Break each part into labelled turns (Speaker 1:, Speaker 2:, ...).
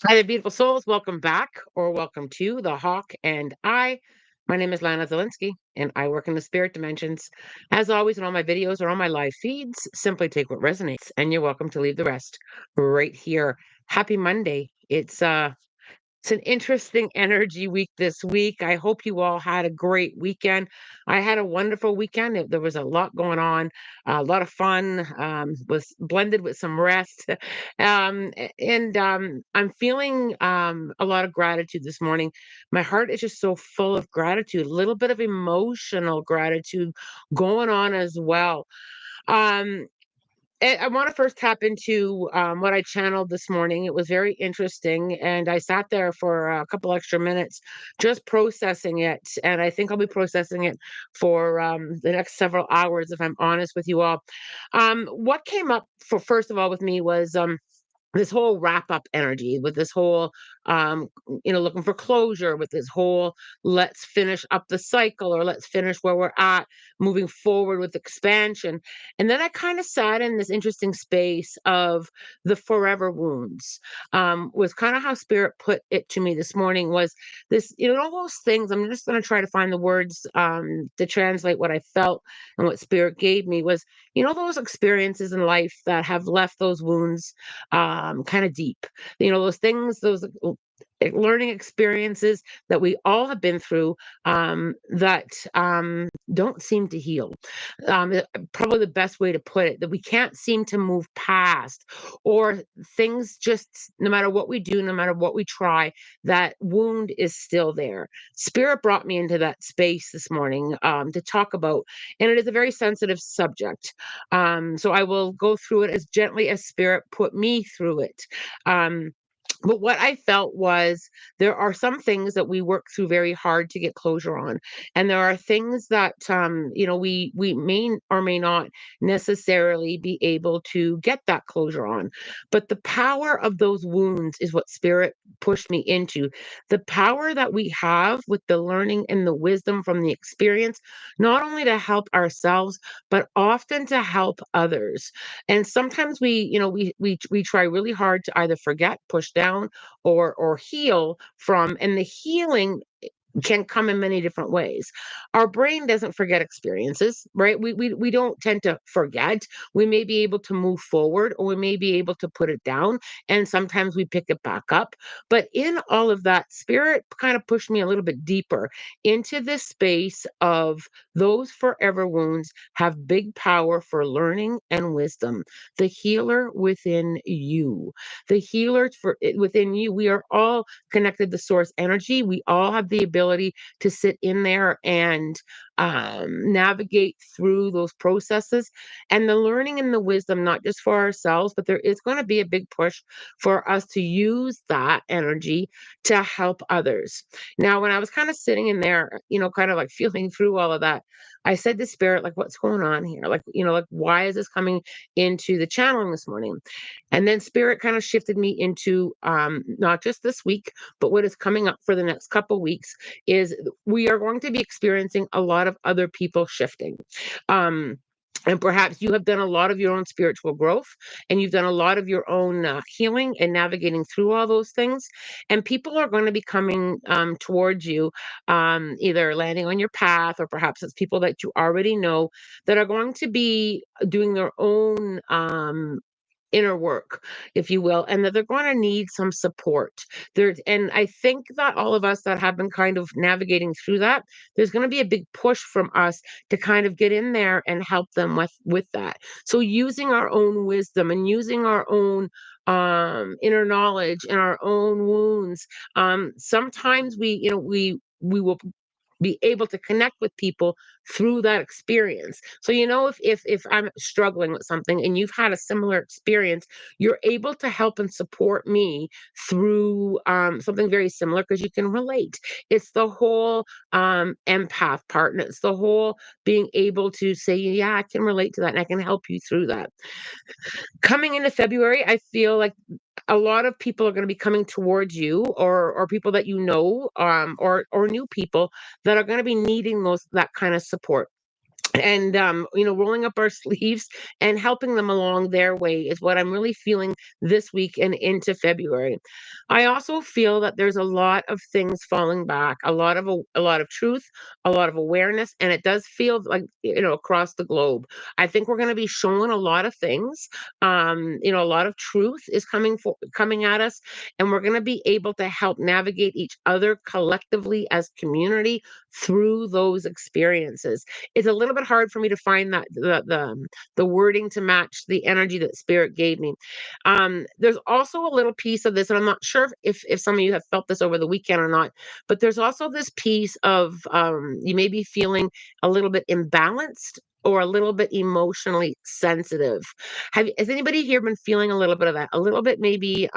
Speaker 1: Hi there, beautiful souls. Welcome back or welcome to The Hawk and I. My name is Lana Zelinsky, and I work in the spirit dimensions. As always, in all my videos or on my live feeds, simply take what resonates, and you're welcome to leave the rest right here. Happy Monday. It's an interesting energy week this week. I hope you all had a great weekend. I had a wonderful weekend. There was a lot going on, a lot of fun, was blended with some rest. I'm feeling a lot of gratitude this morning. My heart is just so full of gratitude, a little bit of emotional gratitude going on as well. Um, I want to first tap into what I channeled this morning. It was very interesting, and I sat there for a couple extra minutes just processing it. And I think I'll be processing it for the next several hours, if I'm honest with you all. What came up for first of all with me was this whole wrap up energy with this whole um looking for closure with this whole let's finish up the cycle or let's finish where we're at, moving forward with expansion. And then I kind of sat in this interesting space of the forever wounds. Was kind of how spirit put it to me this morning. Was this, all those things. I'm just going to try to find the words to translate what I felt and what spirit gave me. Was, those experiences in life that have left those wounds kind of deep. Those things, those learning experiences that we all have been through, that don't seem to heal. Probably the best way to put it, that we can't seem to move past, or things just, no matter what we do, no matter what we try, that wound is still there. Spirit brought me into that space this morning to talk about, and it is a very sensitive subject. So I will go through it as gently as spirit put me through it. Um, but what I felt was there are some things that we work through very hard to get closure on, and there are things that we may or may not necessarily be able to get that closure on. But the power of those wounds is what spirit pushed me into. The power that we have with the learning and the wisdom from the experience, not only to help ourselves, but often to help others. And sometimes we try really hard to either forget, push down, or heal from, and the healing can come in many different ways. Our brain doesn't forget experiences, right? We don't tend to forget. We may be able to move forward, or we may be able to put it down, and sometimes we pick it back up. But in all of that, spirit kind of pushed me a little bit deeper into this space of those forever wounds have big power for learning and wisdom. The healer within you, the healer within you. We are all connected to source energy. We all have the ability to sit in there and navigate through those processes and the learning and the wisdom, not just for ourselves, but there is going to be a big push for us to use that energy to help others. Now, when I was kind of sitting in there, kind of like feeling through all of that, I said to spirit, like, what's going on here? Like, why is this coming into the channeling this morning? And then spirit kind of shifted me into not just this week, but what is coming up for the next couple weeks is we are going to be experiencing a lot of other people shifting. Um, and perhaps you have done a lot of your own spiritual growth, and you've done a lot of your own healing and navigating through all those things. And people are going to be coming towards you, either landing on your path, or perhaps it's people that you already know that are going to be doing their own inner work, if you will, and that they're going to need some support. And I think that all of us that have been kind of navigating through that, there's going to be a big push from us to kind of get in there and help them with that. So using our own wisdom and using our own inner knowledge and our own wounds, sometimes we will be able to connect with people through that experience. So if I'm struggling with something and you've had a similar experience, you're able to help and support me through something very similar because you can relate. It's the whole empath part, and it's the whole being able to say, yeah, I can relate to that and I can help you through that. Coming into February, I feel like a lot of people are going to be coming towards you, or people that you know, or new people that are going to be needing that kind of support. and rolling up our sleeves and helping them along their way is what I'm really feeling this week and into February. I also feel that there's a lot of things falling back, a lot of truth, a lot of awareness, and it does feel like, across the globe. I think we're going to be showing a lot of things. A lot of truth is coming at us, and we're going to be able to help navigate each other collectively as community through those experiences. It's a little bit hard for me to find that the wording to match the energy that spirit gave me. There's also a little piece of this, and I'm not sure if some of you have felt this over the weekend or not, but there's also this piece of you may be feeling a little bit imbalanced or a little bit emotionally sensitive. Has anybody here been feeling a little bit of that? A little bit maybe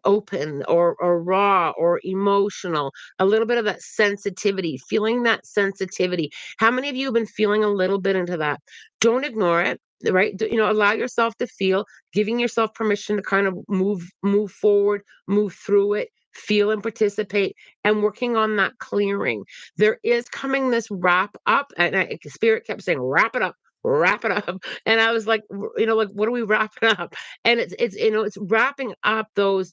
Speaker 1: open or raw or emotional, a little bit of that sensitivity, feeling that sensitivity. How many of you have been feeling a little bit into that? Don't ignore it, right? Allow yourself to feel, giving yourself permission to kind of move forward, move through it, feel and participate, and working on that clearing. There is coming this wrap up, and spirit kept saying, wrap it up. And I was like, like, what are we wrapping up? And it's wrapping up those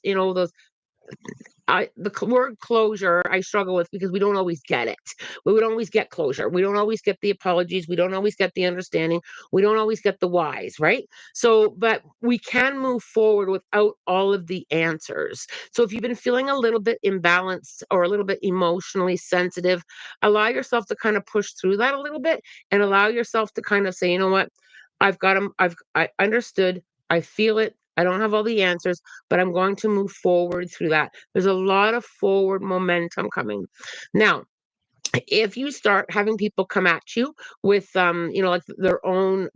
Speaker 1: word closure I struggle with, because we don't always get it. We don't always get closure. We don't always get the apologies. We don't always get the understanding. We don't always get the whys, right? So, but we can move forward without all of the answers. So if you've been feeling a little bit imbalanced or a little bit emotionally sensitive, allow yourself to kind of push through that a little bit, and allow yourself to kind of say, you know what, I've got them. I understood. I feel it. I don't have all the answers, but I'm going to move forward through that. There's a lot of forward momentum coming. Now, if you start having people come at you with like their own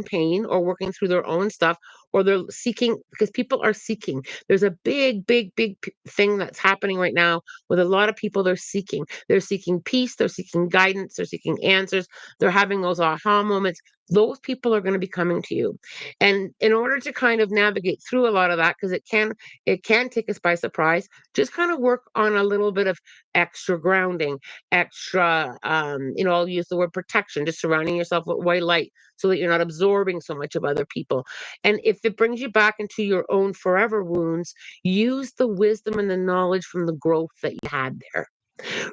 Speaker 1: pain, or working through their own stuff, or they're seeking, because people are seeking. There's a big thing that's happening right now with a lot of people. They're seeking peace, they're seeking guidance, they're seeking answers, they're having those aha moments. Those people are going to be coming to you, and in order to kind of navigate through a lot of that, because it can take us by surprise, just kind of work on a little bit of extra grounding, extra, I'll use the word protection, just surrounding yourself with white light so that you're not absorbing so much of other people. And if it brings you back into your own forever wounds, use the wisdom and the knowledge from the growth that you had there.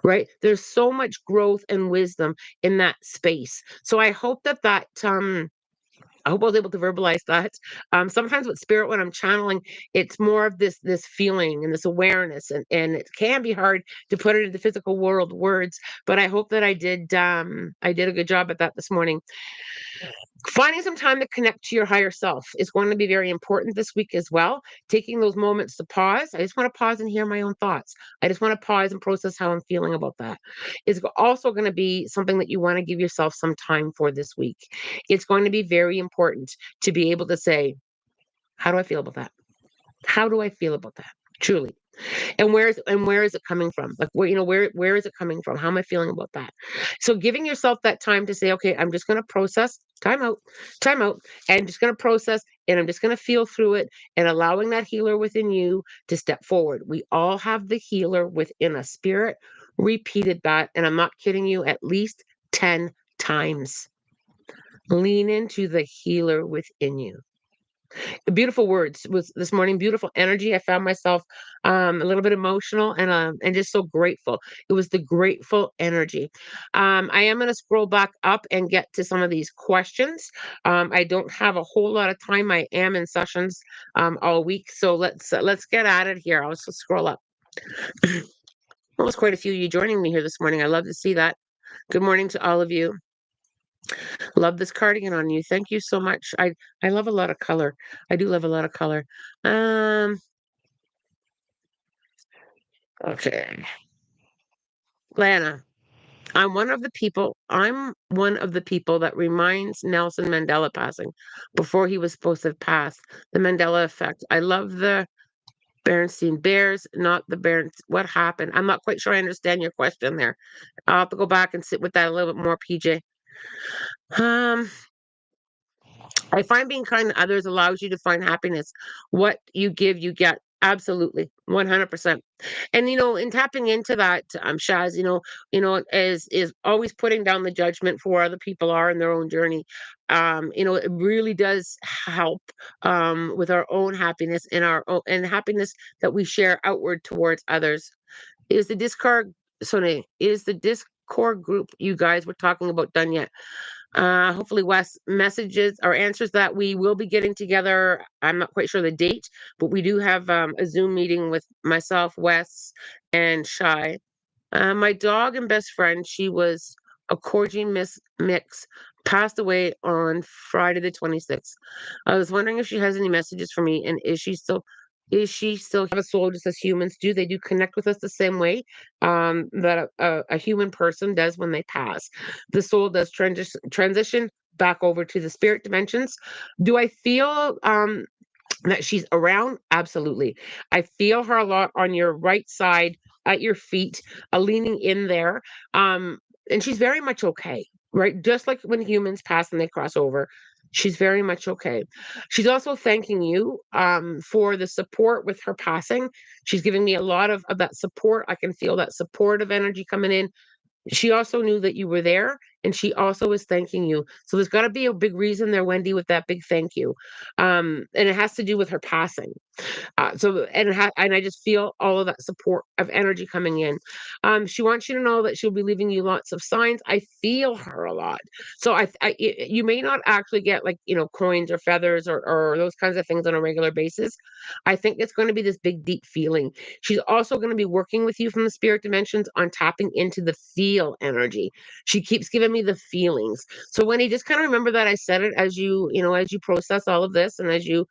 Speaker 1: Right? There's so much growth and wisdom in that space. So I hope I was able to verbalize that. Sometimes with spirit, when I'm channeling, it's more of this feeling and this awareness, and it can be hard to put it into physical world words. But I hope that I did a good job at that this morning. Finding some time to connect to your higher self is going to be very important this week as well. Taking those moments to pause. I just want to pause and hear my own thoughts. I just want to pause and process how I'm feeling about that. Is also going to be something that you want to give yourself some time for this week. It's going to be very important to be able to say, how do I feel about that? How do I feel about that? Truly. And where is it coming from? Like, where is it coming from? How am I feeling about that? So giving yourself that time to say, okay, I'm just going to process, time out, and just going to process, and I'm just going to feel through it, and allowing that healer within you to step forward. We all have the healer within us. Spirit repeated that, and I'm not kidding you, at least 10 times. Lean into the healer within you. Beautiful words was this morning, beautiful energy. I found myself a little bit emotional, and just so grateful. It was the grateful energy. I am going to scroll back up and get to some of these questions. I don't have a whole lot of time. I am in sessions all week, so let's get at it here. I'll just scroll up. Well, there's quite a few of you joining me here this morning. I love to see that. Good morning to all of you. Love this cardigan on you. Thank you so much. I love a lot of color. I do love a lot of color. Okay. Lana, I'm one of the people that reminds Nelson Mandela passing before he was supposed to have passed. The Mandela effect. I love the Berenstein Bears, not the Berens. What happened? I'm not quite sure I understand your question there. I'll have to go back and sit with that a little bit more, PJ. Um, I find being kind to others allows you to find happiness. What you give, you get. Absolutely, 100%. And, in tapping into that, Shaz, is always putting down the judgment for where other people are in their own journey. It really does help with our own happiness and our own and happiness that we share outward towards others. Is the Discord, Sone, is the Discord group you guys were talking about done yet? Hopefully, Wes, messages or answers that we will be getting together. I'm not quite sure the date, but we do have a Zoom meeting with myself, Wes, and Shy. My dog and best friend, she was a Corgi Mix, passed away on Friday the 26th. I was wondering if she has any messages for me, and is she still have a soul just as humans do? They do connect with us the same way that a human person does when they pass. The soul does transition back over to the spirit dimensions. Do I feel that she's around? Absolutely. I feel her a lot on your right side at your feet, leaning in there. Um, and she's very much okay, right? Just like when humans pass and they cross over, she's very much okay. She's also thanking you for the support with her passing. She's giving me a lot of that support. I can feel that supportive energy coming in. She also knew that you were there, and she also was thanking you. So there's got to be a big reason there, Wendy, with that big thank you. And it has to do with her passing. And I just feel all of that support of energy coming in. She wants you to know that she'll be leaving you lots of signs. I feel her a lot. So you may not actually get like coins or feathers or those kinds of things on a regular basis. I think it's going to be this big deep feeling. She's also going to be working with you from the spirit dimensions on tapping into the feel energy. She keeps giving me the feelings. So when you just kind of remember that I said it as you process all of this and as you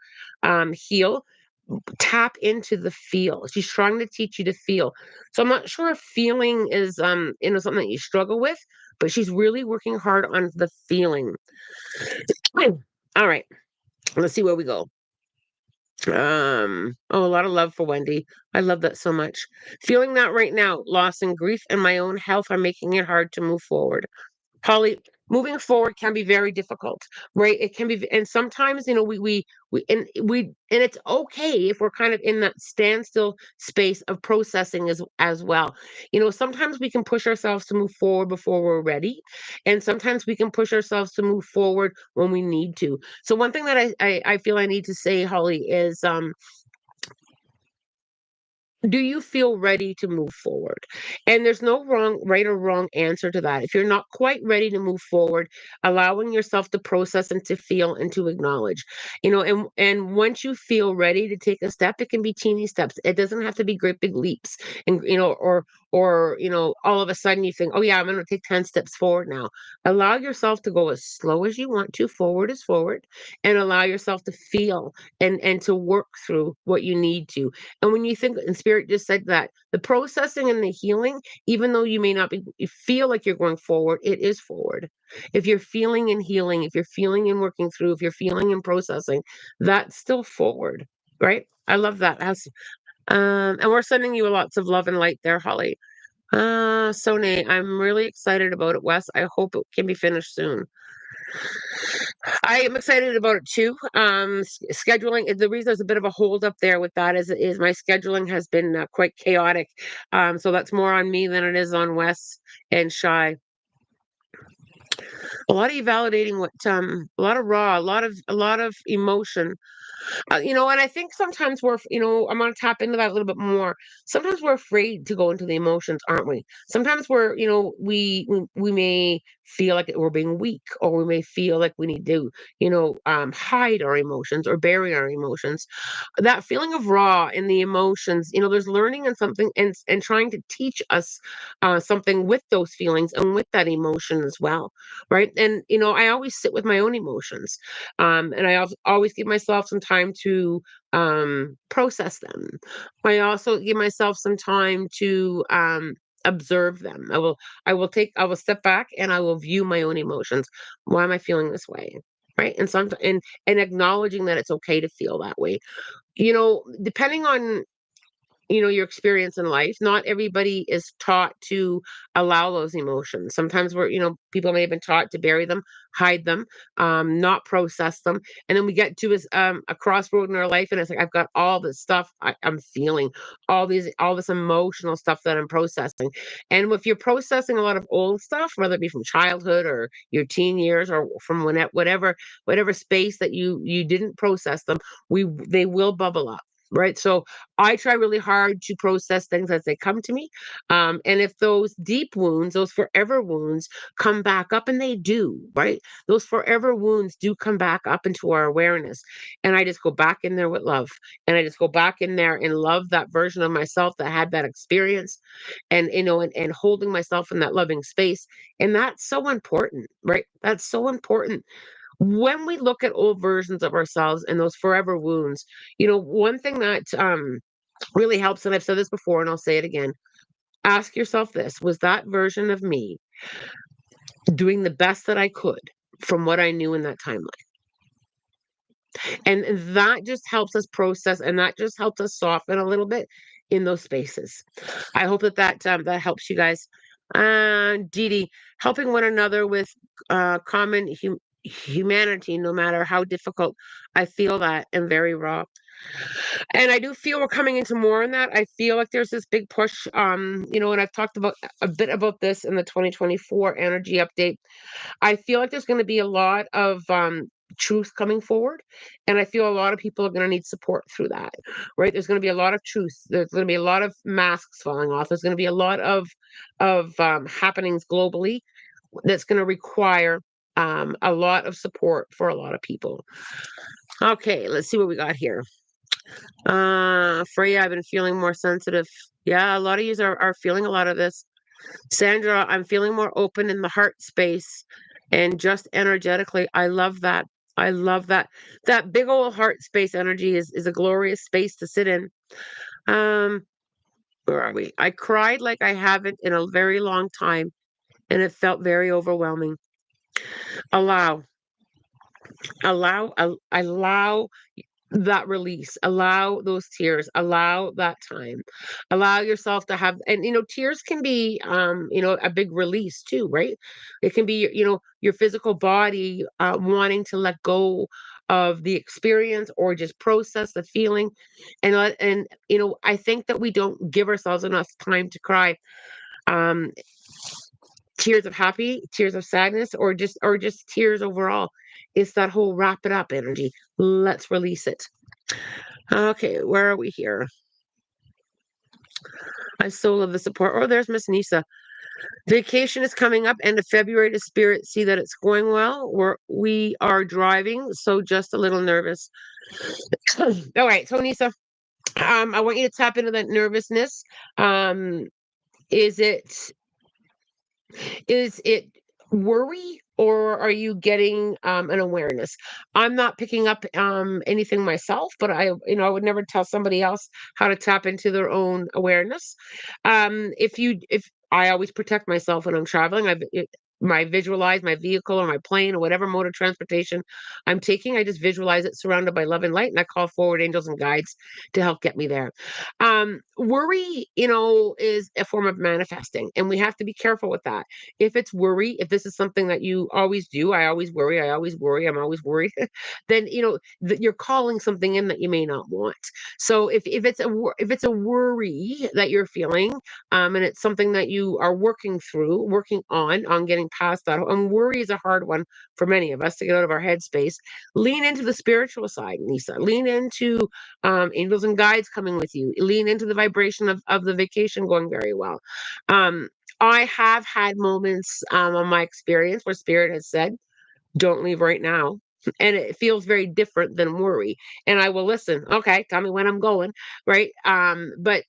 Speaker 1: heal, tap into the feel. She's trying to teach you to feel. So I'm not sure if feeling is something that you struggle with, but she's really working hard on the feeling. All right, let's see where we go. Oh, a lot of love for Wendy. I love that so much. Feeling that right now, loss and grief and my own health are making it hard to move forward. Holly, moving forward can be very difficult, right? It can be, and sometimes, and it's okay if we're kind of in that standstill space of processing as well. Sometimes we can push ourselves to move forward before we're ready, and sometimes we can push ourselves to move forward when we need to. So one thing that I feel I need to say, Holly, is do you feel ready to move forward? And there's no right or wrong answer to that. If you're not quite ready to move forward, allowing yourself to process and to feel and to acknowledge, and once you feel ready to take a step, it can be teeny steps. It doesn't have to be great big leaps. And all of a sudden you think, oh yeah, I'm going to take 10 steps forward now. Allow yourself to go as slow as you want to. Forward is forward, and allow yourself to feel and to work through what you need to. And when you think, and Spirit just said that the processing and the healing, even though you may not be, you feel like you're going forward, it is forward. If you're feeling and healing, if you're feeling and working through, if you're feeling and processing, that's still forward, right? I love that. And we're sending you lots of love and light there, Holly. Sone, I'm really excited about it, Wes. I hope it can be finished soon. I am excited about it too. Scheduling. The reason there's a bit of a hold up there with that is my scheduling has been quite chaotic. So that's more on me than it is on Wes and Shy. A lot of you validating what a lot of raw, a lot of emotion. And I think sometimes I'm going to tap into that a little bit more. Sometimes we're afraid to go into the emotions, aren't we? Sometimes we may feel like we're being weak, or we may feel like we need to, hide our emotions or bury our emotions. That feeling of raw in the emotions, there's learning and something and trying to teach us something with those feelings and with that emotion as well, right? And I always sit with my own emotions, and I always give myself some time to process them. I also give myself some time to observe them. I will step back and I will view my own emotions. Why am I feeling this way? Right. And acknowledging that it's okay to feel that way. Depending on your experience in life. Not everybody is taught to allow those emotions. Sometimes people may have been taught to bury them, hide them, not process them. And then we get to a crossroad in our life, and it's like, I've got all this stuff I'm feeling, all this emotional stuff that I'm processing. And if you're processing a lot of old stuff, whether it be from childhood or your teen years or from whatever space that you didn't process them, they will bubble up. Right. So I try really hard to process things as they come to me. And if those deep wounds, those forever wounds come back up, and they do, right? Those forever wounds do come back up into our awareness. And I just go back in there with love. And I just go back in there and love that version of myself that had that experience, and holding myself in that loving space. And that's so important, right? That's so important when we look at old versions of ourselves and those forever wounds. One thing that really helps, and I've said this before and I'll say it again, ask yourself this: was that version of me doing the best that I could from what I knew in that timeline? And that just helps us process, and that just helps us soften a little bit in those spaces. I hope that helps you guys. Dee Dee, helping one another with common humanity, no matter how difficult. I feel that, and very raw. And I do feel we're coming into more on that. I feel like there's this big push, and I've talked about a bit about this in the 2024 energy update. I feel like there's going to be a lot of truth coming forward, and I feel a lot of people are going to need support through that. Right? There's going to be a lot of truth. There's going to be a lot of masks falling off. There's going to be a lot of happenings globally that's going to require a lot of support for a lot of people. Okay, let's see what we got here. Freya, I've been feeling more sensitive. Yeah, a lot of you are feeling a lot of this. Sandra, I'm feeling more open in the heart space and just energetically. I love that. I love that. That big old heart space energy is a glorious space to sit in. Um, where are we? I cried like I haven't in a very long time, and it felt very overwhelming. Allow, allow that release, allow those tears, allow that time, allow yourself to have. And tears can be a big release too, right? It can be your physical body wanting to let go of the experience, or just process the feeling. And I think that we don't give ourselves enough time to cry. um Tears of happy, tears of sadness, or just tears overall. It's that whole wrap it up energy. Let's release it. Okay, where are we here? I so love the support. Oh, there's Miss Nisa. Vacation is coming up end of February. To spirit see that it's going well. We are driving, so just a little nervous. All right, so Nisa, I want you to tap into that nervousness. Um, is it Is it worry, or are you getting an awareness? I'm not picking up anything myself, but I would never tell somebody else how to tap into their own awareness. If I always protect myself when I'm traveling. My visualize my vehicle or my plane or whatever mode of transportation I'm taking. I just visualize it surrounded by love and light, and I call forward angels and guides to help get me there. Worry, is a form of manifesting, and we have to be careful with that. If it's worry, if this is something that you always do, I always worry, I'm always worried, then that you're calling something in that you may not want. So if it's a worry that you're feeling, and it's something that you are working on getting past that. And worry is a hard one for many of us to get out of our headspace. Lean into the spiritual side, Lisa. Lean into angels and guides coming with you. Lean into the vibration of the vacation going very well. Um, I have had moments on my experience where spirit has said, "Don't leave right now." And it feels very different than worry. And I will listen. Okay, tell me when I'm going, right? But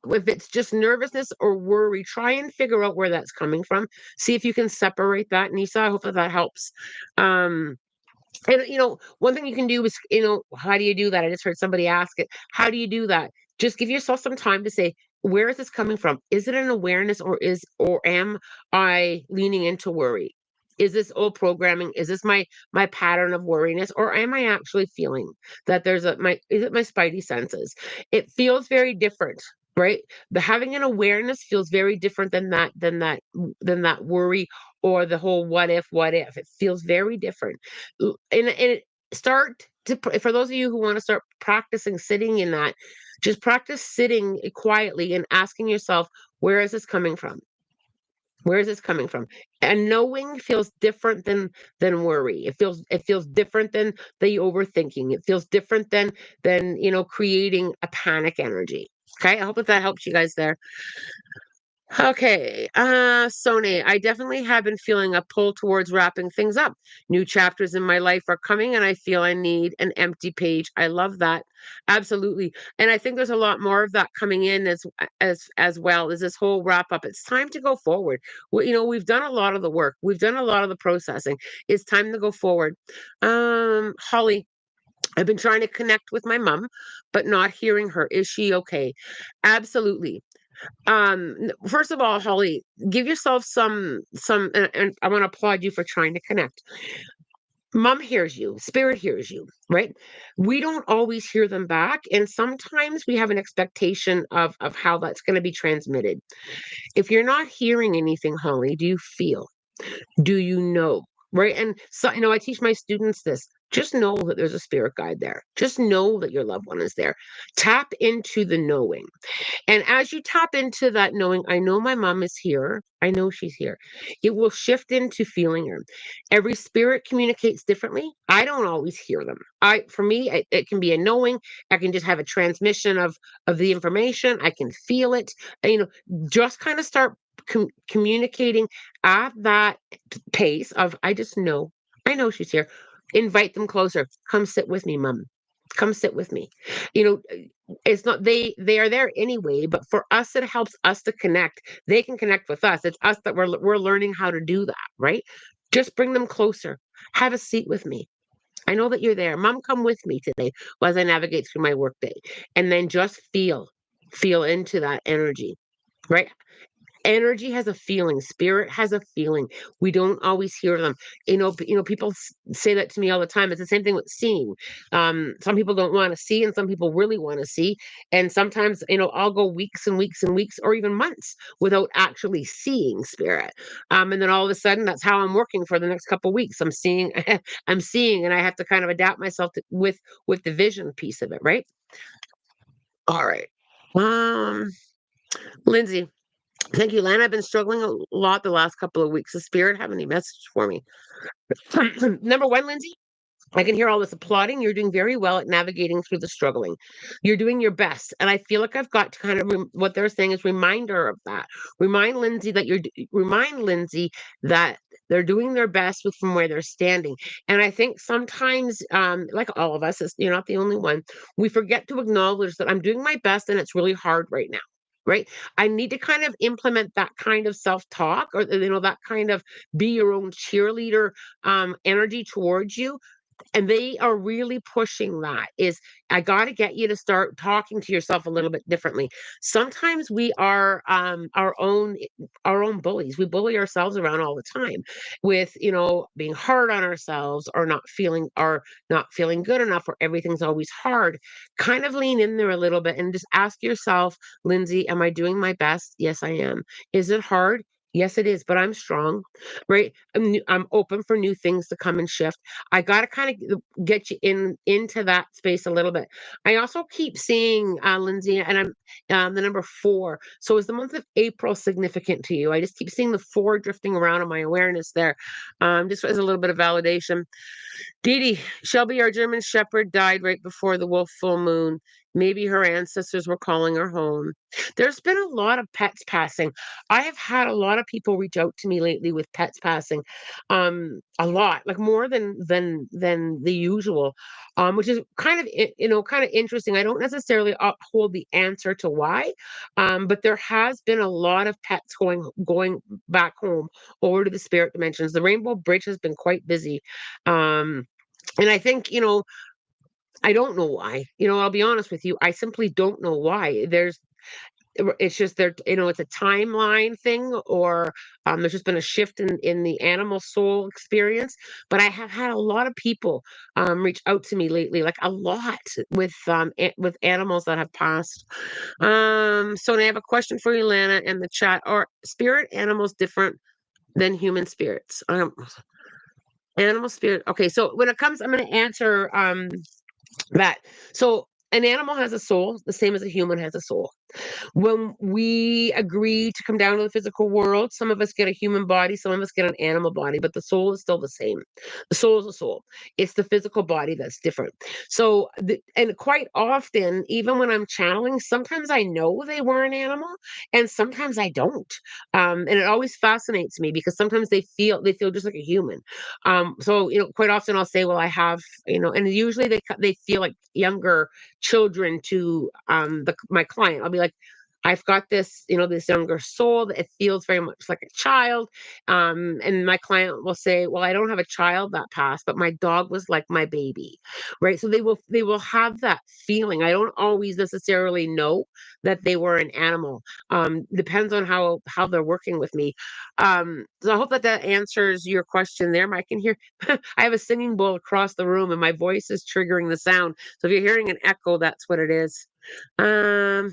Speaker 1: if it's just nervousness or worry, try and figure out where that's coming from. See if you can separate that, Nisa. I hope that helps. Um, and one thing you can do is, how do you do that? I just heard somebody ask it. How do you do that? Just give yourself some time to say, where is this coming from? Is it an awareness, or am I leaning into worry? Is this old programming? Is this my pattern of worriness, or am I actually feeling that there's a my is it my spidey senses? It feels very different, right? The having an awareness feels very different than that worry or the whole what if. It feels very different. Start to for those of you who want to start practicing sitting in that, just practice sitting quietly and asking yourself, where is this coming from? Where is this coming from? And knowing feels different than worry. It feels different than the overthinking. It feels different than creating a panic energy. Okay, I hope that helps you guys there. Okay, Sony, I definitely have been feeling a pull towards wrapping things up. New chapters in my life are coming, and I feel I need an empty page. I love that. Absolutely. And I think there's a lot more of that coming in as well as this whole wrap up. It's time to go forward. We've done a lot of the work. We've done a lot of the processing. It's time to go forward. Holly, I've been trying to connect with my mom, but not hearing her. Is she okay? Absolutely. First of all, Holly, give yourself some and I want to applaud you for trying to connect. Mom hears you, spirit hears you, right? We don't always hear them back, and sometimes we have an expectation of how that's going to be transmitted. If you're not hearing anything, Holly, do you feel? Do you know? Right? And so I teach my students this. Just know that there's a spirit guide there. Just know that your loved one is there. Tap into the knowing. And as you tap into that knowing, I know my mom is here. I know she's here. It will shift into feeling her. Every spirit communicates differently. I don't always hear them. For me, it can be a knowing. I can just have a transmission of the information. I can feel it. Just kind of start communicating at that pace of I just know. I know she's here. Invite them closer. Come sit with me, mom. Come sit with me. You know, it's not they are there anyway, but for us it helps us to connect. They can connect with us. It's us that we're learning how to do that, right? Just bring them closer. Have a seat with me. I know that you're there. Mom, come with me today as I navigate through my workday. And then just feel into that energy, right? Energy has a feeling, spirit has a feeling. We don't always hear them. People say that to me all the time. It's the same thing with seeing. Some people don't want to see and some people really want to see, and sometimes I'll go weeks and weeks and weeks or even months without actually seeing spirit. And then all of a sudden that's how I'm working for the next couple of weeks. I'm seeing I'm seeing, and I have to kind of adapt myself with the vision piece of it, right? All right. um Lindsay, thank you, Lana. I've been struggling a lot the last couple of weeks. Does Spirit have any message for me? Number one, Lindsay, I can hear all this applauding. You're doing very well at navigating through the struggling. You're doing your best. And I feel like I've got to kind of, what they're saying is reminder of that. Remind Lindsay that they're doing their best with from where they're standing. And I think sometimes, like all of us, you're not the only one, we forget to acknowledge that I'm doing my best and it's really hard right now. Right. I need to kind of implement that kind of self-talk, or that kind of be your own cheerleader energy towards you. And they are really pushing that is I got to get you to start talking to yourself a little bit differently. Sometimes we are our own bullies. We bully ourselves around all the time with being hard on ourselves, or not feeling good enough, or everything's always hard. Kind of lean in there a little bit and just ask yourself, Lindsay, am I doing my best? Yes, I am. Is it hard? Yes, it is, but I'm strong, right? I'm open for new things to come and shift. I got to kind of get you into that space a little bit. I also keep seeing Lindsay, and I'm the number 4. So is the month of April significant to you? I just keep seeing the 4 drifting around in my awareness there, just as a little bit of validation. Dee Dee, Shelby, our German Shepherd, died right before the wolf full moon. Maybe her ancestors were calling her home. There's been a lot of pets passing. I have had a lot of people reach out to me lately with pets passing, a lot, like more than the usual, which is kind of interesting. I don't necessarily hold the answer to why, but there has been a lot of pets going back home over to the spirit dimensions. The Rainbow Bridge has been quite busy. And I think, I don't know why. I'll be honest with you. I simply don't know why. It's just it's a timeline thing, or there's just been a shift in the animal soul experience. But I have had a lot of people reach out to me lately, like a lot with animals that have passed. So I have a question for you, Lana, in the chat. Are spirit animals different than human spirits? Animal spirit. Okay, so when it comes, I'm going to answer that. So an animal has a soul, the same as a human has a soul. When we agree to come down to the physical world, some of us get a human body, some of us get an animal body, but the soul is still the same. The soul is a soul. It's the physical body that's different. So, and quite often, even when I'm channeling, sometimes I know they were an animal, and sometimes I don't. And it always fascinates me because sometimes they feel just like a human. So quite often I'll say, well, I have, and usually they feel like younger children to my client. I'll be like, I've got this younger soul that it feels very much like a child. And my client will say, well, I don't have a child that passed, but my dog was like my baby. Right. So they will have that feeling. I don't always necessarily know that they were an animal. Depends on how they're working with me. So I hope that answers your question there. I can hear I have a singing bowl across the room and my voice is triggering the sound. So if you're hearing an echo, that's what it is. Um,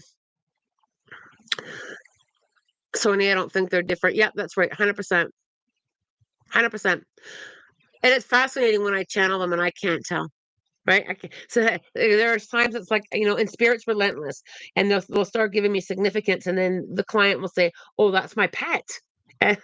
Speaker 1: Sonia, I don't think they're different. Yep, that's right. 100%. 100%. And it's fascinating when I channel them and I can't tell. Right. So there are times it's like, and spirit's relentless, and they'll start giving me significance. And then the client will say, oh, that's my pet. And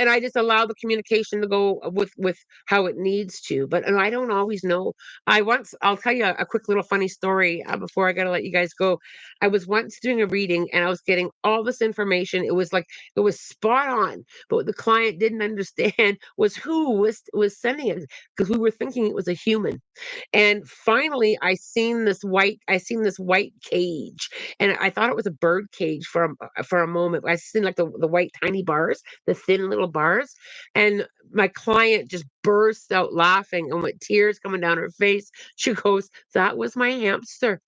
Speaker 1: I just allow the communication to go with how it needs to. But and I don't always know. I'll tell you a quick little funny story before I got to let you guys go. I was once doing a reading and I was getting all this information. It was spot on. But what the client didn't understand was who was sending it, because we were thinking it was a human. And finally, I seen this white cage, and I thought it was a bird cage for a moment. I seen like the white tiny bars, the thin little bars, and my client just burst out laughing and with tears coming down her face. She goes, "That was my hamster."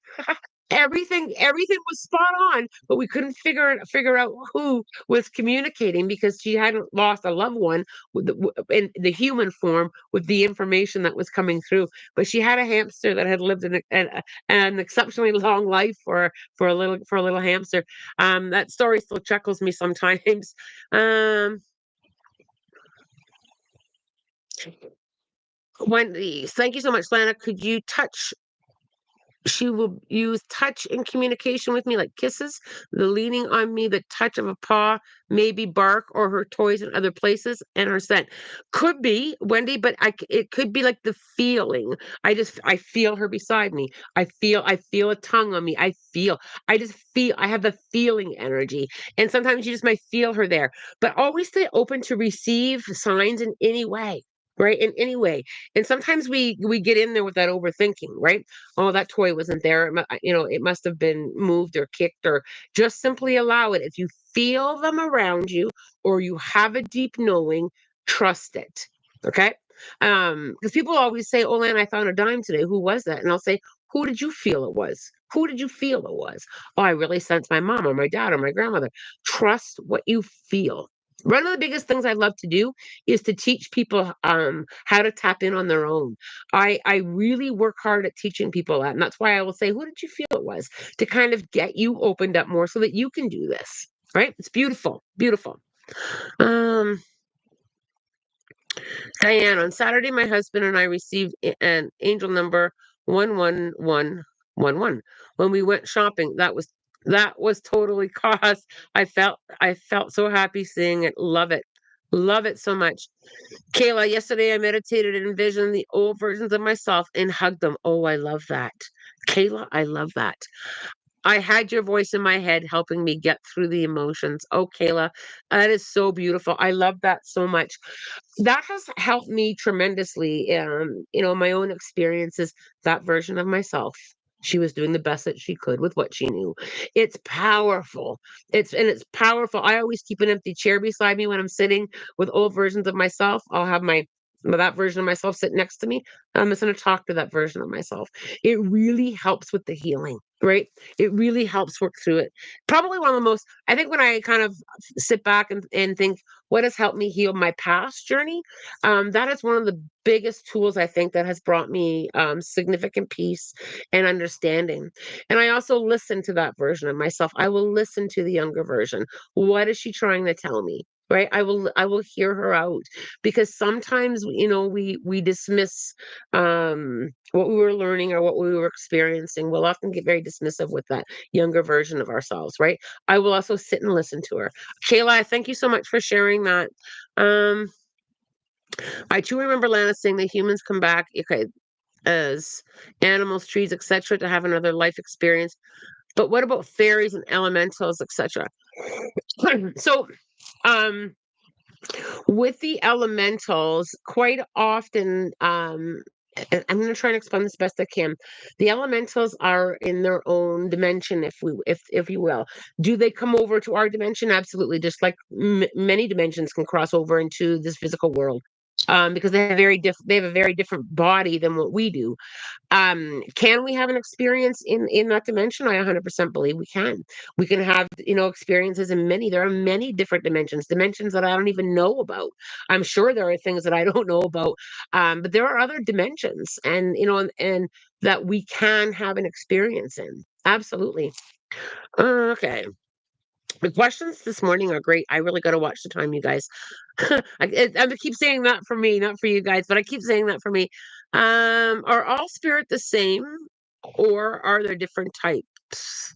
Speaker 1: Everything was spot on, but we couldn't figure out who was communicating because she hadn't lost a loved one in the human form with the information that was coming through. But she had a hamster that had lived an exceptionally long life for a little hamster. That story still chuckles me sometimes. Um, Wendy, thank you so much, Lana. Could you touch She will use touch in communication with me, like kisses, the leaning on me, the touch of a paw, maybe bark or her toys in other places, and her scent. Could be, Wendy, but it could be like the feeling. I feel her beside me. I feel a tongue on me. I just feel, I have the feeling energy. And sometimes you just might feel her there. But always stay open to receive signs in any way. Right, in any way. And sometimes we get in there with that overthinking, right? Oh, that toy wasn't there. It must have been moved or kicked, or just simply allow it. If you feel them around you or you have a deep knowing, trust it. Okay. Because people always say, oh, Lan, I found a dime today. Who was that? And I'll say, who did you feel it was? Who did you feel it was? Oh, I really sensed my mom or my dad or my grandmother. Trust what you feel. One of the biggest things I love to do is to teach people how to tap in on their own. I really work hard at teaching people that, and that's why I will say, "Who did you feel it was?" To kind of get you opened up more so that you can do this, right? It's beautiful, beautiful. Um, Diane, on Saturday, my husband and I received an angel number 11111 when we went shopping. That was totally cause. I felt so happy seeing it. Love it. Love it so much. Kayla, yesterday I meditated and envisioned the old versions of myself and hugged them. Oh, I love that. Kayla, I love that. I had your voice in my head helping me get through the emotions. Oh, Kayla, that is so beautiful. I love that so much. That has helped me tremendously. My own experiences, that version of myself. She was doing the best that she could with what she knew. It's powerful. It's powerful. I always keep an empty chair beside me when I'm sitting with old versions of myself. I'll have that version of myself sit next to me. I'm just going to talk to that version of myself. It really helps with the healing. right? It really helps work through it. Probably one of the most, I think when I kind of sit back and think, what has helped me heal my past journey? That is one of the biggest tools I think that has brought me significant peace and understanding. And I also listen to that version of myself. I will listen to the younger version. What is she trying to tell me? Right. I will hear her out because sometimes, we dismiss what we were learning or what we were experiencing. We'll often get very dismissive with that younger version of ourselves, right? I will also sit and listen to her. Kayla, thank you so much for sharing that. Um, I too remember Lana saying that humans come back, okay, as animals, trees, etc., to have another life experience. But what about fairies and elementals, etc.? So, um, with the elementals, quite often, and I'm going to try and explain this best I can. The elementals are in their own dimension, if you will. Do they come over to our dimension? Absolutely. Just like many dimensions can cross over into this physical world, because they have a very different body than what we do. Can we have an experience in that dimension? I 100% believe we can. We can have, experiences in many. There are many different dimensions that I don't even know about. I'm sure there are things that I don't know about, but there are other dimensions, and that we can have an experience in. Absolutely. Okay. The questions this morning are great. I really got to watch the time, you guys. I keep saying that for me, not for you guys, but I keep saying that for me. Are all spirit the same, or are there different types?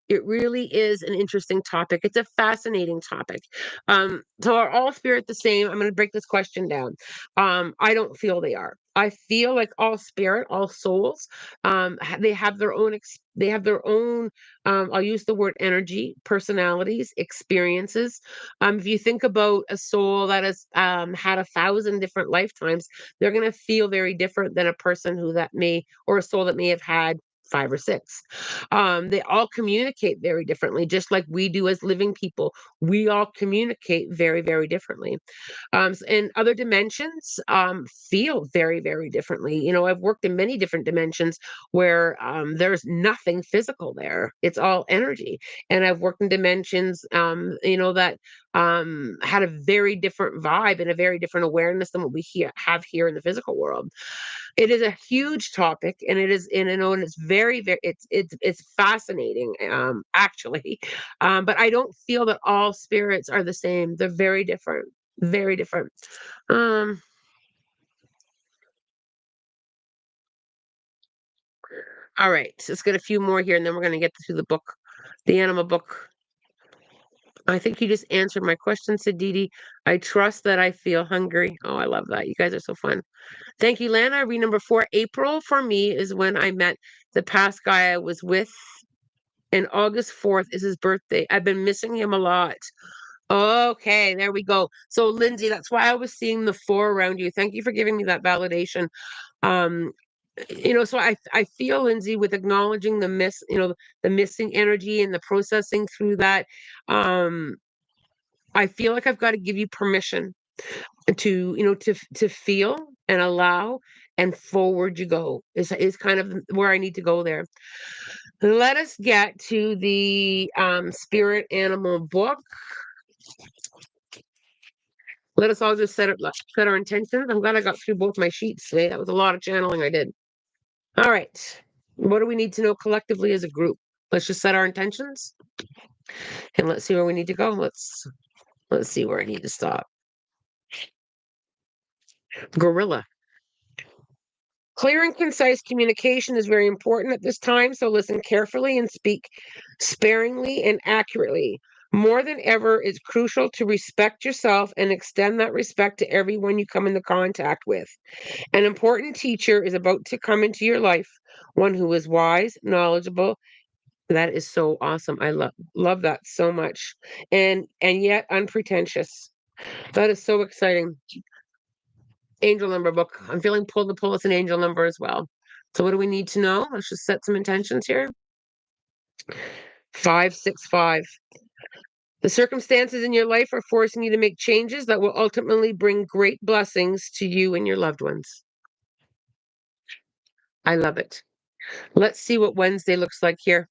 Speaker 1: It really is an interesting topic. It's a fascinating topic. So are all spirit the same? I'm going to break this question down. I don't feel they are. I feel like all spirit, all souls, they have their own. They have their own. I'll use the word energy, personalities, experiences. If you think about a soul that has had 1,000 different lifetimes, they're going to feel very different than a person or a soul that may have had five or six. They all communicate very differently, just like we do as living people. We all communicate very, very differently. And other dimensions feel very, very differently. I've worked in many different dimensions where there's nothing physical there. It's all energy. And I've worked in dimensions, that had a very different vibe and a very different awareness than what we have here in the physical world. It is a huge topic, and it is, and it's very, very, it's fascinating, actually. But I don't feel that all spirits are the same. They're very different, very different. Um, all right, so let's get a few more here, and then we're gonna get to the book, the animal book. I think you just answered my question, said Dee. I trust that I feel hungry. Oh, I love that. You guys are so fun. Thank you, Lana. Read number 4. April for me is when I met the past guy I was with, and August 4th is his birthday. I've been missing him a lot. Okay, there we go. So, Lindsay, that's why I was seeing the 4 around you. Thank you for giving me that validation. Um, so I feel, Lindsay, with acknowledging the missing energy and the processing through that, um, I feel like I've got to give you permission to feel and allow, and forward you go is kind of where I need to go there. Let us get to the spirit animal book. Let us all just set our intentions. I'm glad I got through both my sheets today. That was a lot of channeling I did. All right. What do we need to know collectively as a group? Let's just set our intentions and let's see where we need to go. Let's see where I need to stop. Gorilla. Clear and concise communication is very important at this time, so listen carefully and speak sparingly and accurately. More than ever, it's crucial to respect yourself and extend that respect to everyone you come into contact with. An important teacher is about to come into your life, one who is wise, knowledgeable. That is so awesome. I love that so much. And yet unpretentious. That is so exciting. Angel number book. I'm feeling pulled to pull us an angel number as well. So what do we need to know? Let's just set some intentions here. 565. The circumstances in your life are forcing you to make changes that will ultimately bring great blessings to you and your loved ones. I love it. Let's see what Wednesday looks like here.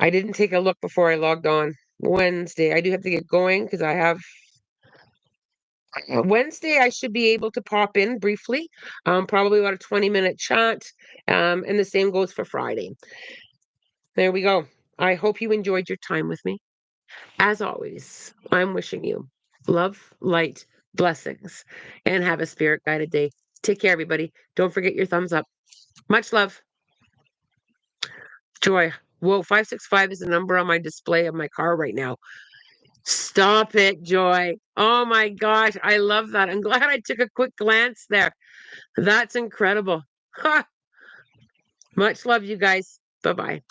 Speaker 1: I didn't take a look before I logged on. Wednesday, I do have to get going because I have Wednesday, I should be able to pop in briefly, probably about a 20-minute chat. And the same goes for Friday. There we go. I hope you enjoyed your time with me. As always, I'm wishing you love, light, blessings, and have a spirit guided day. Take care, everybody. Don't forget your thumbs up. Much love. Joy. Whoa, 565 is the number on my display of my car right now. Stop it, Joy. Oh my gosh, I love that. I'm glad I took a quick glance there. That's incredible. Ha! Much love, you guys. Bye bye.